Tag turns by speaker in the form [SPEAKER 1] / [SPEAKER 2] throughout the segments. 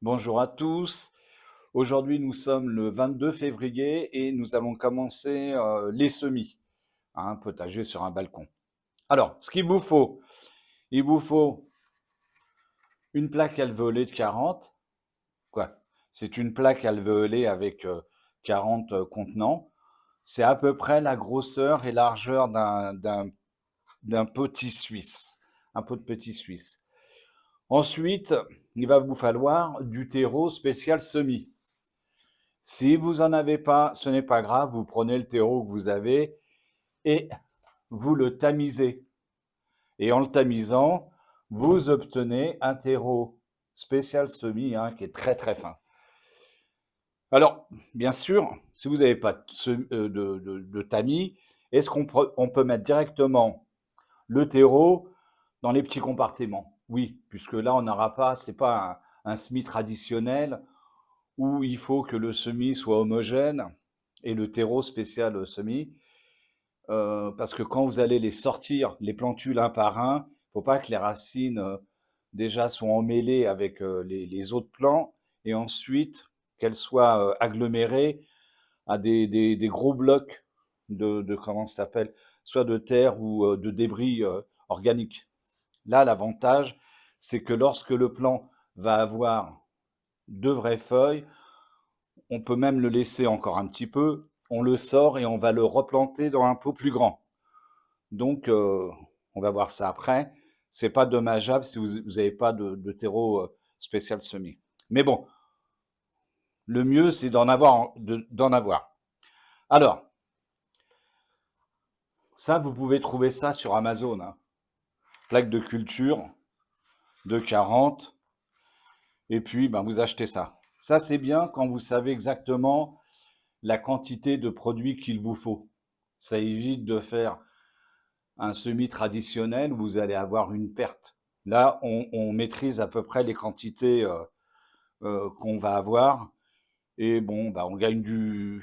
[SPEAKER 1] Bonjour à tous. Aujourd'hui, nous sommes le 22 février et nous allons commencer les semis, un potager sur un balcon. Alors, ce qu'il vous faut, il vous faut une plaque alvéolée de 40. Quoi? C'est une plaque alvéolée avec 40 contenants. C'est à peu près la grosseur et largeur d'un petit suisse, un pot de petit suisse. Ensuite, il va vous falloir du terreau spécial semis. Si vous en avez pas, ce n'est pas grave, vous prenez le terreau que vous avez et vous le tamisez. Et en le tamisant, vous obtenez un terreau spécial semis qui est très très fin. Alors, bien sûr, si vous n'avez pas de tamis, est-ce qu'on peut mettre directement le terreau dans les petits compartiments? Oui, puisque là, on n'aura pas, c'est pas un semis traditionnel où il faut que le semis soit homogène et le terreau spécial semis. Parce que quand vous allez les sortir, les plantules un par un, il ne faut pas que les racines déjà soient emmêlées avec les autres plants et ensuite qu'elles soient agglomérées à des gros blocs comment ça s'appelle, soit de terre ou de débris organiques. Là, l'avantage, c'est que lorsque le plant va avoir de vraies feuilles, on peut même le laisser encore un petit peu, on le sort et on va le replanter dans un pot plus grand. Donc, on va voir ça après. C'est pas dommageable si vous n'avez pas de terreau spécial semis. Mais bon, le mieux, c'est d'en avoir. Alors, ça, vous pouvez trouver ça sur Amazon, hein. Plaque de culture de 40, et puis ben, vous achetez ça. Ça, c'est bien quand vous savez exactement la quantité de produits qu'il vous faut. Ça évite de faire un semis traditionnel où vous allez avoir une perte. Là, on maîtrise à peu près les quantités qu'on va avoir. Et bon, bah, on gagne de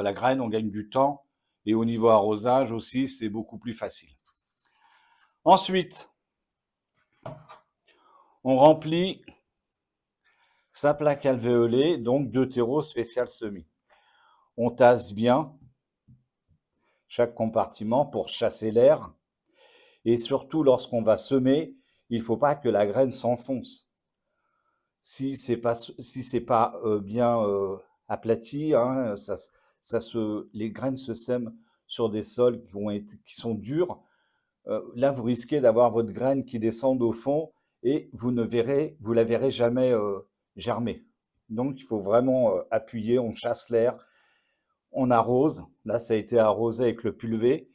[SPEAKER 1] la graine, on gagne du temps. Et au niveau arrosage aussi, c'est beaucoup plus facile. Ensuite, on remplit sa plaque alvéolée, donc de terreau spécial semis. On tasse bien chaque compartiment pour chasser l'air. Et surtout, lorsqu'on va semer, il ne faut pas que la graine s'enfonce. Si c'est pas bien aplati, hein, les graines se sèment sur des sols qui sont durs. Là, vous risquez d'avoir votre graine qui descende au fond et vous la verrez jamais germer. Donc, il faut vraiment appuyer, on chasse l'air, on arrose. Là, ça a été arrosé avec le pulvé.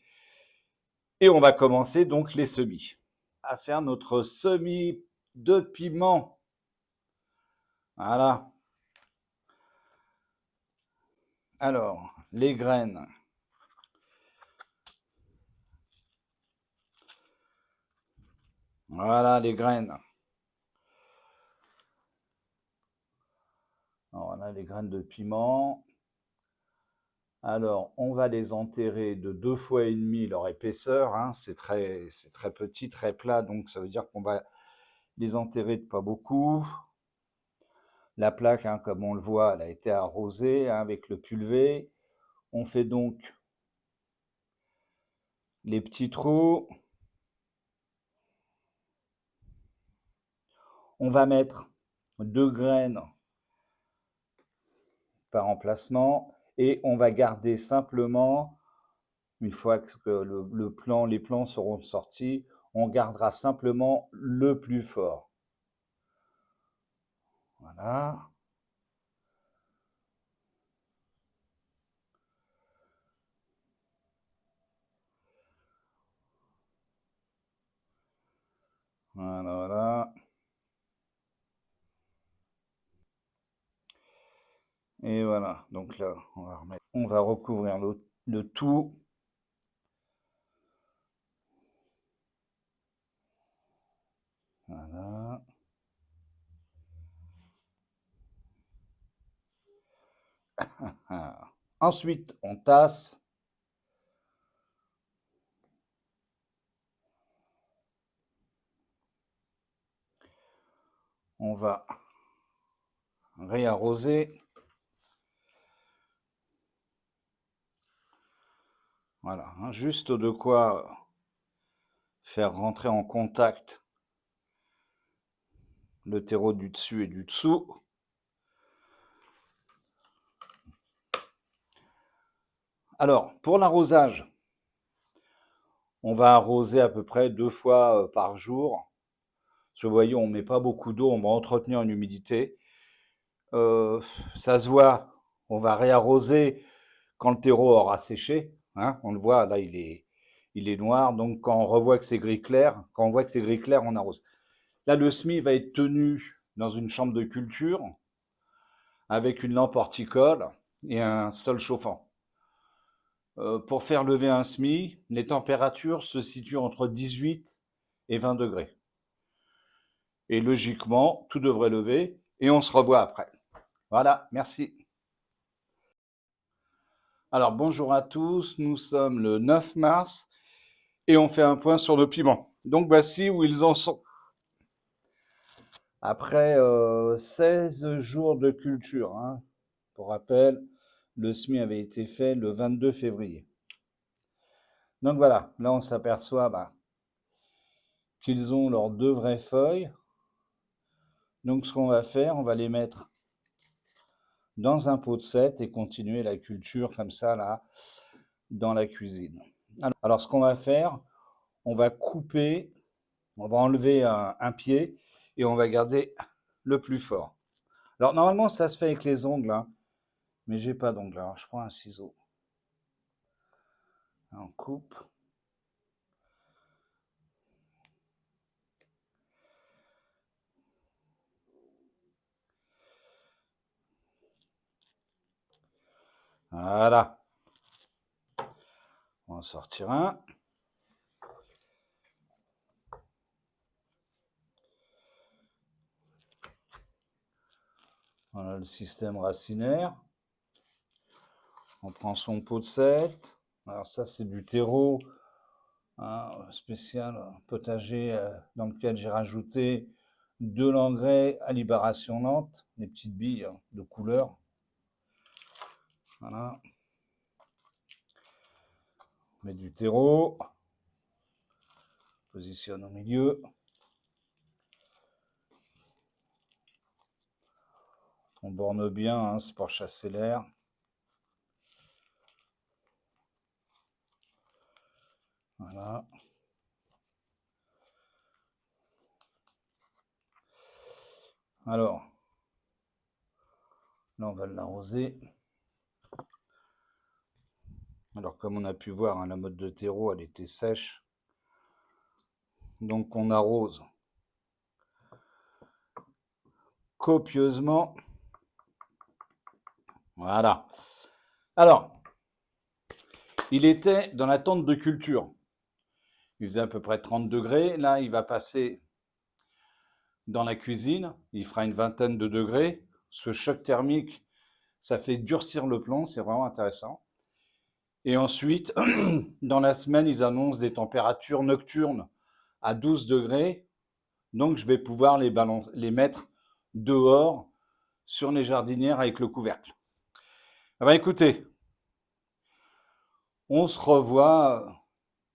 [SPEAKER 1] Et on va commencer donc les semis. À faire notre semis de piment. Voilà. Alors, les graines. Voilà les graines. Alors, on a les graines de piment. Alors, on va les enterrer de 2 fois et demi leur épaisseur, hein. C'est très petit, très plat, donc ça veut dire qu'on va les enterrer de pas beaucoup. La plaque, hein, comme on le voit, elle a été arrosée, hein, avec le pulvé. On fait donc les petits trous. On va mettre 2 graines par emplacement et on va garder simplement, une fois que les plants seront sortis, on gardera simplement le plus fort. Voilà. Voilà, voilà. Et voilà. Donc là, on va recouvrir le tout. Voilà. Ah. Ensuite, on tasse. On va réarroser. Voilà, hein, juste de quoi faire rentrer en contact le terreau du dessus et du dessous. Alors, pour l'arrosage, on va arroser à peu près 2 fois par jour. Parce que vous voyez, on ne met pas beaucoup d'eau, on va entretenir une humidité. Ça se voit, on va réarroser quand le terreau aura séché. Hein, on le voit, là, il est noir. Donc, quand on revoit que c'est gris clair, quand on voit que c'est gris clair, on arrose. Là, le semis va être tenu dans une chambre de culture avec une lampe horticole et un sol chauffant. Pour faire lever un semis, les températures se situent entre 18 et 20 degrés. Et logiquement, tout devrait lever et on se revoit après. Voilà, merci. Alors bonjour à tous, nous sommes le 9 mars et on fait un point sur nos piments. Donc voici où ils en sont. Après 16 jours de culture, hein, pour rappel, le semis avait été fait le 22 février. Donc voilà, là on s'aperçoit qu'ils ont leurs 2 vraies feuilles. Donc ce qu'on va faire, on va les mettre dans un pot de 7 et continuer la culture comme ça là dans la cuisine. Alors ce qu'on va faire, on va couper, on va enlever un pied et on va garder le plus fort. Alors normalement ça se fait avec les ongles, hein, mais j'ai pas d'ongles. Alors je prends un ciseau, on coupe. Voilà. On va en sortir un. Voilà le système racinaire. On prend son pot de 7. Alors ça c'est du terreau spécial potager dans lequel j'ai rajouté de l'engrais à libération lente, des petites billes de couleur. Voilà. On met du terreau. Positionne au milieu. On borne bien, hein, c'est pour chasser l'air. Voilà. Alors, là on va l'arroser. Alors comme on a pu voir, hein, la motte de terreau elle était sèche. Donc on arrose copieusement. Voilà. Alors, il était dans la tente de culture. Il faisait à peu près 30 degrés. Là, il va passer dans la cuisine. Il fera une vingtaine de degrés. Ce choc thermique, ça fait durcir le plomb. C'est vraiment intéressant. Et ensuite, dans la semaine, ils annoncent des températures nocturnes à 12 degrés. Donc, je vais pouvoir les mettre dehors sur les jardinières avec le couvercle. Ah bah écoutez, on se revoit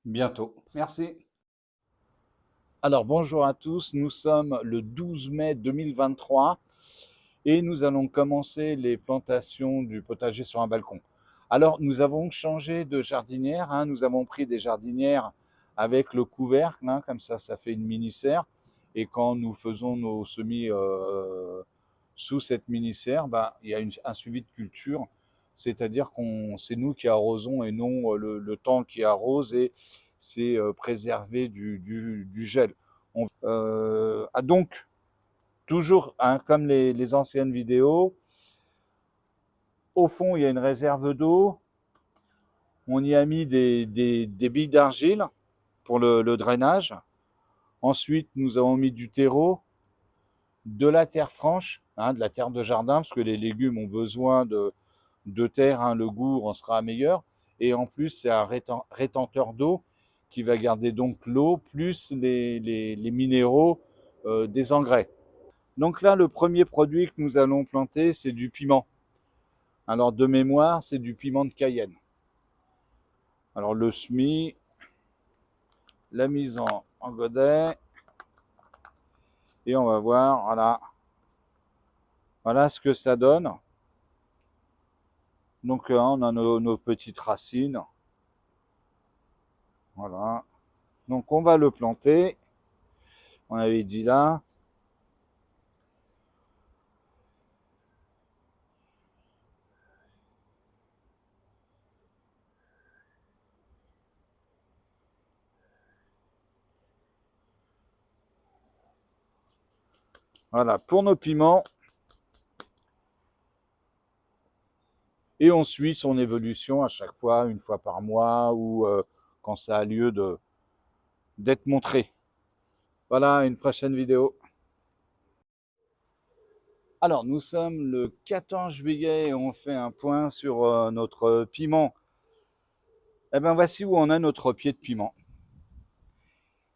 [SPEAKER 1] bientôt. Merci. Alors bonjour à tous, nous sommes le 12 mai 2023 et nous allons commencer les plantations du potager sur un balcon. Alors nous avons changé de jardinière, hein, nous avons pris des jardinières avec le couvercle, hein, comme ça fait une mini-serre. Et quand nous faisons nos semis sous cette mini-serre, il y a un suivi de culture, c'est-à-dire qu'on c'est nous qui arrosons et non le temps qui arrose, et c'est préservé du gel. Donc, toujours, hein, comme les anciennes vidéos, au fond, il y a une réserve d'eau. On y a mis des billes d'argile pour le drainage. Ensuite, nous avons mis du terreau, de la terre franche, hein, de la terre de jardin, parce que les légumes ont besoin de terre, hein, le goût en sera meilleur. Et en plus, c'est un rétenteur d'eau qui va garder donc l'eau plus les minéraux des engrais. Donc là, le premier produit que nous allons planter, c'est du piment. Alors de mémoire, c'est du piment de Cayenne. Alors le semis, la mise en godet, et on va voir, voilà ce que ça donne. Donc on a nos petites racines. Voilà. Donc on va le planter. On avait dit là. Voilà, pour nos piments. Et on suit son évolution à chaque fois, une fois par mois, ou quand ça a lieu d'être montré. Voilà, une prochaine vidéo. Alors, nous sommes le 14 juillet et on fait un point sur notre piment. Eh bien, voici où on a notre pied de piment.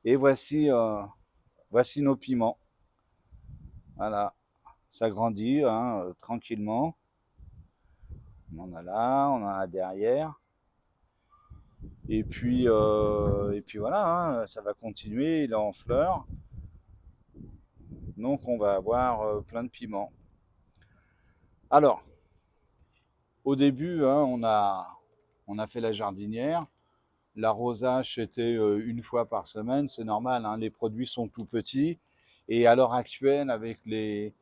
[SPEAKER 1] Et voici nos piments. Voilà, ça grandit tranquillement. On en a là, on en a derrière. Et puis voilà, ça va continuer, il est en fleurs. Donc on va avoir plein de piments. Alors, au début, on a fait la jardinière. L'arrosage, c'était une fois par semaine. C'est normal, les produits sont tout petits. Et à l'heure actuelle, avec les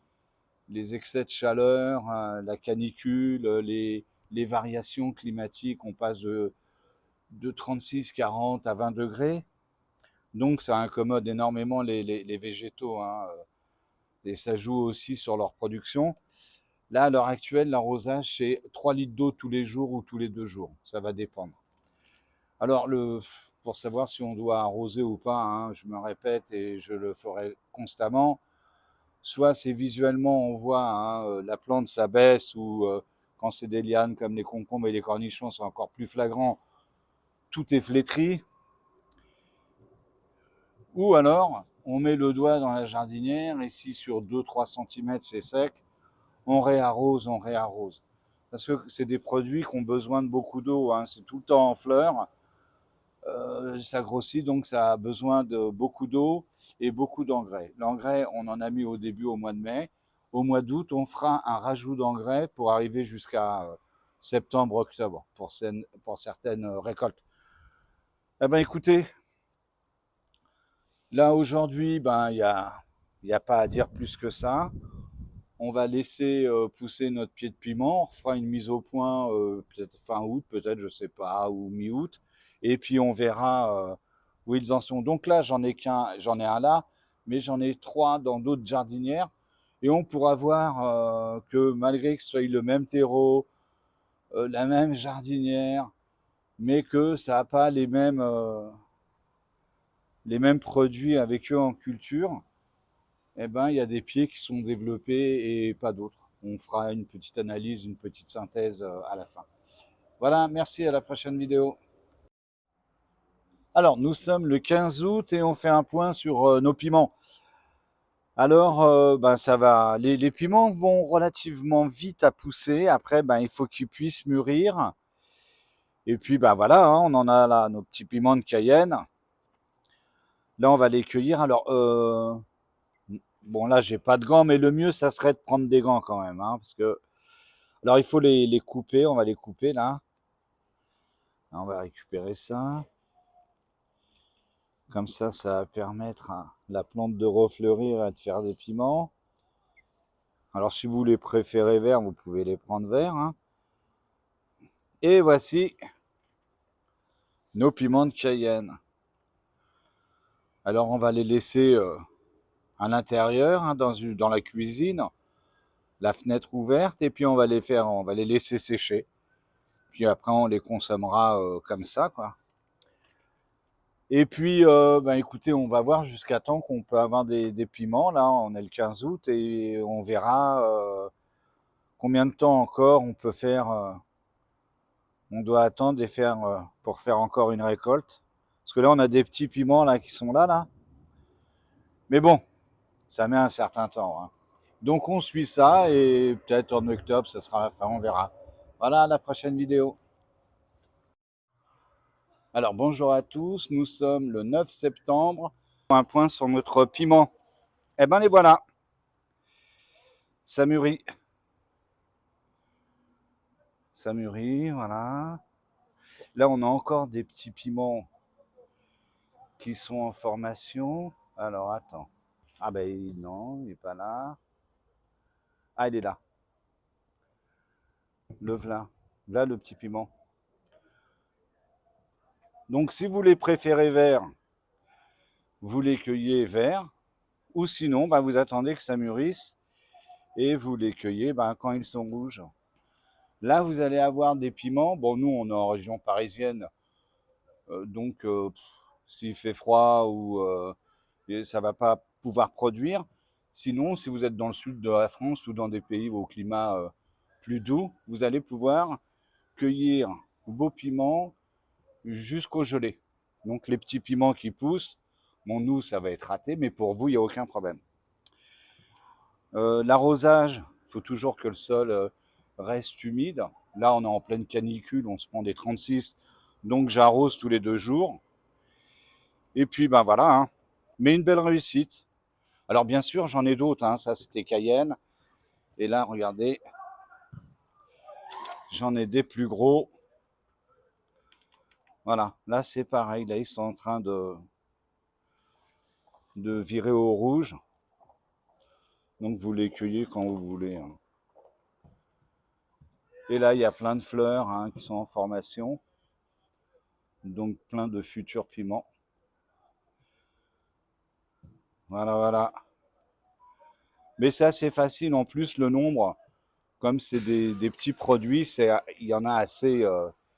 [SPEAKER 1] excès de chaleur, la canicule, les variations climatiques, on passe de 36, 40 à 20 degrés. Donc ça incommode énormément les végétaux. Et ça joue aussi sur leur production. Là, à l'heure actuelle, l'arrosage, c'est 3 litres d'eau tous les jours ou tous les 2 jours. Ça va dépendre. Alors, pour savoir si on doit arroser ou pas, je me répète et je le ferai constamment. Soit c'est visuellement, on voit la plante s'abaisse, ou quand c'est des lianes comme les concombres et les cornichons, c'est encore plus flagrant. Tout est flétri. Ou alors, on met le doigt dans la jardinière et si sur 2-3 cm c'est sec, on réarrose. Parce que c'est des produits qui ont besoin de beaucoup d'eau, c'est tout le temps en fleurs. Ça grossit, donc ça a besoin de beaucoup d'eau et beaucoup d'engrais. L'engrais, on en a mis au début au mois de mai. Au mois d'août, on fera un rajout d'engrais pour arriver jusqu'à septembre-octobre pour certaines récoltes. Eh ben écoutez, là aujourd'hui, y a pas à dire plus que ça. On va laisser pousser notre pied de piment. On fera une mise au point peut-être fin août, peut-être, je sais pas, ou mi-août. Et puis on verra où ils en sont. Donc là, j'en ai un là, mais j'en ai 3 dans d'autres jardinières. Et on pourra voir que malgré que ce soit le même terreau, la même jardinière, mais que ça n'a pas les mêmes produits avec eux en culture, eh ben, il y a des pieds qui sont développés et pas d'autres. On fera une petite analyse, une petite synthèse à la fin. Voilà, merci, à la prochaine vidéo. Alors, nous sommes le 15 août et on fait un point sur nos piments. Alors, ça va. Les piments vont relativement vite à pousser. Après, il faut qu'ils puissent mûrir. Et puis, voilà, on en a là nos petits piments de Cayenne. Là, on va les cueillir. Alors, bon, là, j'ai pas de gants, mais le mieux, ça serait de prendre des gants quand même, parce que. Alors, il faut les couper. On va les couper là. Là, on va récupérer ça. Comme ça va permettre à la plante de refleurir et de faire des piments. Alors, si vous les préférez verts, vous pouvez les prendre verts. Et voici nos piments de Cayenne. Alors, on va les laisser à l'intérieur, dans la cuisine, la fenêtre ouverte, et puis on va les laisser sécher. Puis après, on les consommera comme ça, quoi. Et puis, écoutez, on va voir jusqu'à temps qu'on peut avoir des piments. Là, on est le 15 août et on verra combien de temps encore on peut faire. On doit attendre pour faire encore une récolte. Parce que là, on a des petits piments là qui sont là. Mais bon, ça met un certain temps. Donc on suit ça et peut-être en octobre, ça sera la fin, on verra. Voilà, à la prochaine vidéo. Alors bonjour à tous, nous sommes le 9 septembre. Un point sur notre piment. Eh ben les voilà, ça mûrit. Ça mûrit, voilà. Là on a encore des petits piments qui sont en formation. Alors attends. Ah ben non, il n'est pas là. Ah il est là. Le v'là. Là le petit piment. Donc si vous les préférez verts, vous les cueillez verts. Ou sinon, bah, vous attendez que ça mûrisse et vous les cueillez quand ils sont rouges. Là, vous allez avoir des piments. Bon, nous, on est en région parisienne, donc s'il fait froid ou ça va pas pouvoir produire. Sinon, si vous êtes dans le sud de la France ou dans des pays au climat plus doux, vous allez pouvoir cueillir vos piments jusqu'au gelé. Donc les petits piments qui poussent, bon, nous, ça va être raté, mais pour vous, il n'y a aucun problème. L'arrosage, il faut toujours que le sol reste humide. Là, on est en pleine canicule, on se prend des 36, donc j'arrose tous les 2 jours. Et puis, ben voilà, hein. Mais une belle réussite. Alors, bien sûr, j'en ai d'autres, hein. Ça c'était Cayenne. Et là, regardez, j'en ai des plus gros. Voilà, là c'est pareil, là ils sont en train de virer au rouge. Donc vous les cueillez quand vous voulez, hein. Et là, il y a plein de fleurs hein, qui sont en formation. Donc plein de futurs piments. Voilà, voilà. Mais c'est assez facile en plus, le nombre, comme c'est des petits produits, il y en a assez,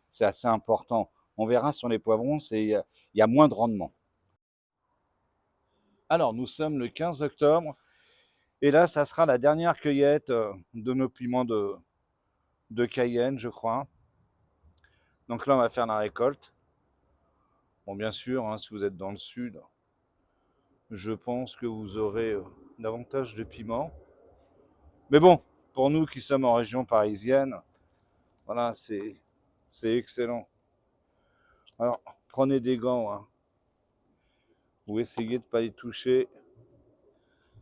[SPEAKER 1] c'est assez important. On verra sur les poivrons, il y a moins de rendement. Alors, nous sommes le 15 octobre, et là, ça sera la dernière cueillette de nos piments de Cayenne, je crois. Donc là, on va faire la récolte. Bon, bien sûr, hein, si vous êtes dans le sud, je pense que vous aurez davantage de piments. Mais bon, pour nous qui sommes en région parisienne, voilà, c'est excellent. Alors, prenez des gants, hein, ou essayez de ne pas les toucher,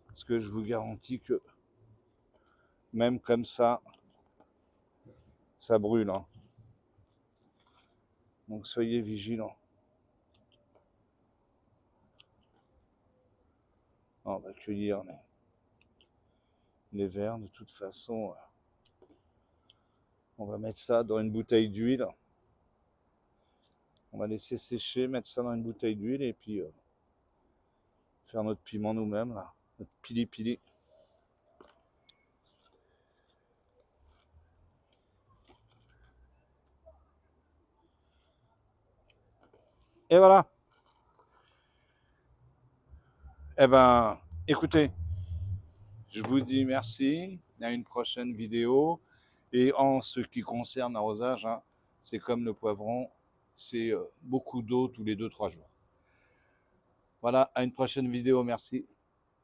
[SPEAKER 1] parce que je vous garantis que même comme ça brûle, hein. Donc soyez vigilants. On va cueillir les verres de toute façon. On va mettre ça dans une bouteille d'huile. On va laisser sécher, mettre ça dans une bouteille d'huile et puis faire notre piment nous-mêmes, là, notre pili-pili. Et voilà. Eh ben, écoutez, je vous dis merci. À une prochaine vidéo. Et en ce qui concerne l'arrosage, hein, c'est comme le poivron, c'est beaucoup d'eau tous les 2-3 jours. Voilà, à une prochaine vidéo, merci.